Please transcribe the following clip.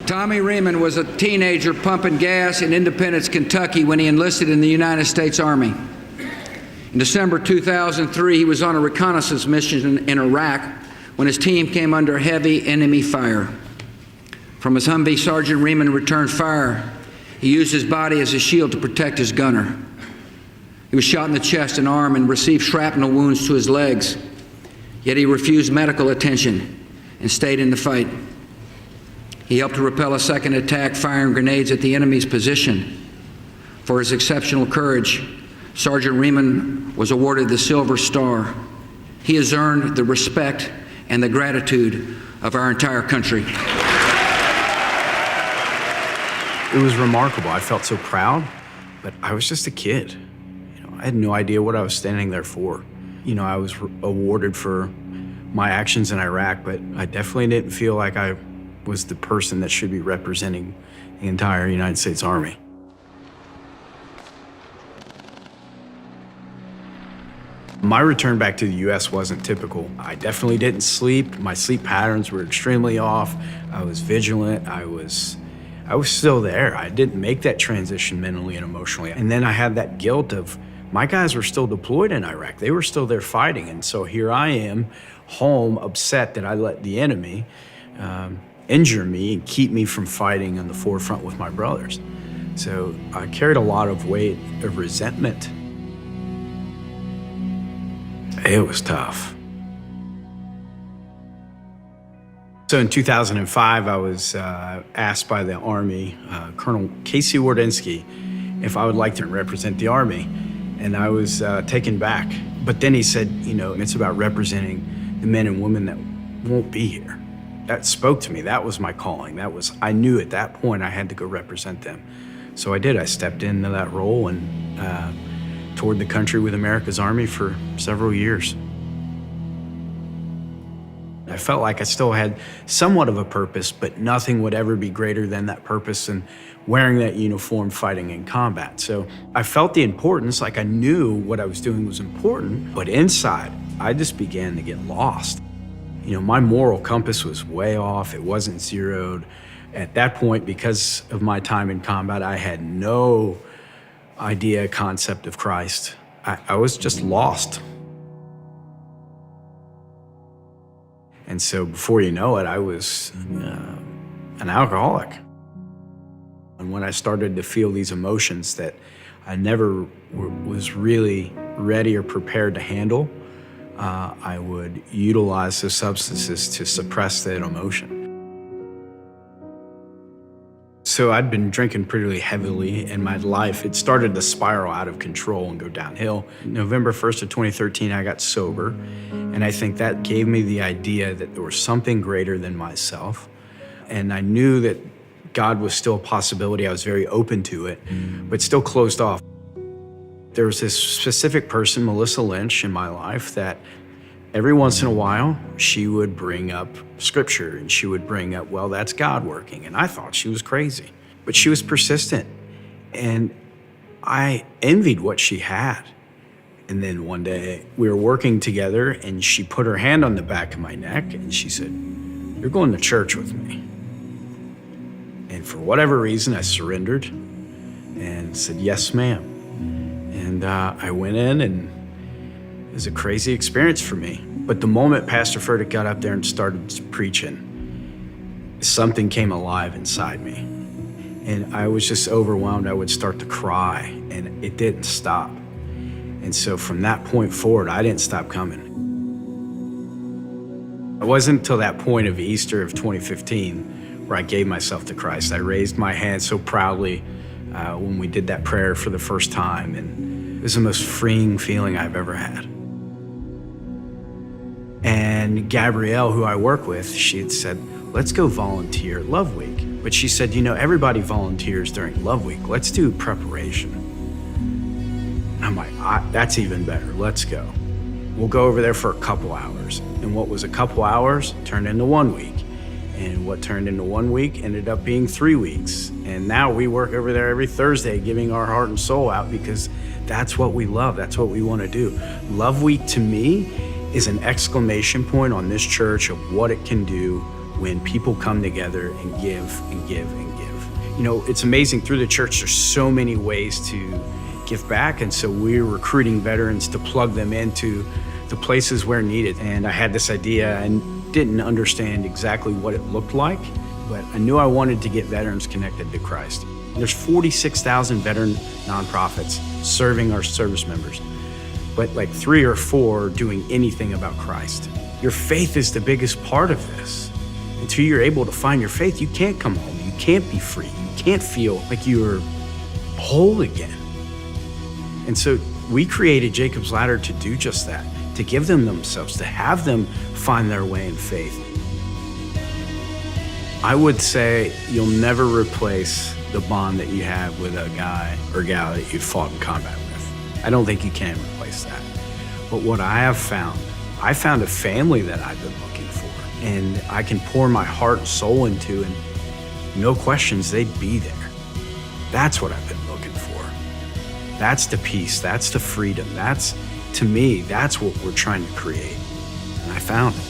Tommy Riemann was a teenager pumping gas in Independence, Kentucky when he enlisted in the United States Army. In December 2003, he was on a reconnaissance mission in Iraq when his team came under heavy enemy fire. From his Humvee, Sergeant Riemann returned fire. He used his body as a shield to protect his gunner. He was shot in the chest and arm and received shrapnel wounds to his legs. Yet he refused medical attention and stayed in the fight. He helped to repel a second attack, firing grenades at the enemy's position. For his exceptional courage, Sergeant Riemann was awarded the Silver Star. He has earned the respect and the gratitude of our entire country. It was remarkable. I felt so proud, but I was just a kid. I had no idea what I was standing there for. I was awarded for my actions in Iraq, but I definitely didn't feel like I was the person that should be representing the entire United States Army. My return back to the U.S. wasn't typical. I definitely didn't sleep. My sleep patterns were extremely off. I was vigilant. I was still there. I didn't make that transition mentally and emotionally. And then I had that guilt of, my guys were still deployed in Iraq. They were still there fighting. And so here I am, home, upset that I let the enemy injure me and keep me from fighting on the forefront with my brothers. So I carried a lot of weight of resentment. It was tough. So in 2005, I was asked by the Army, Colonel Casey Wardinsky, if I would like to represent the Army. And I was taken back. But then he said, it's about representing the men and women that won't be here. That spoke to me. That was my calling. I knew at that point I had to go represent them. So I did. I stepped into that role and toured the country with America's Army for several years. I felt like I still had somewhat of a purpose, but nothing would ever be greater than that purpose and wearing that uniform, fighting in combat. So I felt the importance, like I knew what I was doing was important, but inside, I just began to get lost. My moral compass was way off. It wasn't zeroed. At that point, because of my time in combat, I had no idea, concept of Christ. I was just lost. And so before you know it, I was an alcoholic. And when I started to feel these emotions that I never was really ready or prepared to handle, I would utilize the substances to suppress that emotion. So I'd been drinking pretty heavily in my life. It started to spiral out of control and go downhill. November 1st of 2013, I got sober. And I think that gave me the idea that there was something greater than myself. And I knew that God was still a possibility. I was very open to it, but still closed off. There was this specific person, Melissa Lynch, in my life that every once in a while, she would bring up scripture and she would bring up, well, that's God working. And I thought she was crazy, but she was persistent. And I envied what she had. And then one day we were working together and she put her hand on the back of my neck and she said, "You're going to church with me." And for whatever reason, I surrendered and said, "Yes, ma'am." And I went in, and it was a crazy experience for me. But the moment Pastor Furtick got up there and started preaching, something came alive inside me. And I was just overwhelmed. I would start to cry, and it didn't stop. And so from that point forward, I didn't stop coming. It wasn't until that point of Easter of 2015 where I gave myself to Christ. I raised my hand so proudly when we did that prayer for the first time, and it was the most freeing feeling I've ever had. And Gabrielle, who I work with, she had said, "Let's go volunteer at Love Week." But she said, everybody volunteers during Love Week. Let's do preparation. And I'm like, that's even better. Let's go. We'll go over there for a couple hours. And what was a couple hours turned into 1 week. And what turned into 1 week ended up being 3 weeks. And now we work over there every Thursday, giving our heart and soul out because that's what we love. That's what we want to do. Love Week to me is an exclamation point on this church of what it can do when people come together and give and give and give. You know, it's amazing, through the church, there's so many ways to give back. And so we're recruiting veterans to plug them into the places where needed. And I had this idea and didn't understand exactly what it looked like, but I knew I wanted to get veterans connected to Christ. There's 46,000 veteran nonprofits serving our service members, but like 3 or 4 doing anything about Christ. Your faith is the biggest part of this. Until you're able to find your faith, you can't come home. You can't be free. You can't feel like you're whole again. And so we created Jacob's Ladder to do just that, to give them themselves, to have them find their way in faith. I would say you'll never replace the bond that you have with a guy or gal that you fought in combat with. I don't think you can replace that. But what I found a family that I've been looking for, and I can pour my heart and soul into, and no questions, they'd be there. That's what I've been looking for. That's the peace, that's the freedom, to me, that's what we're trying to create. And I found it.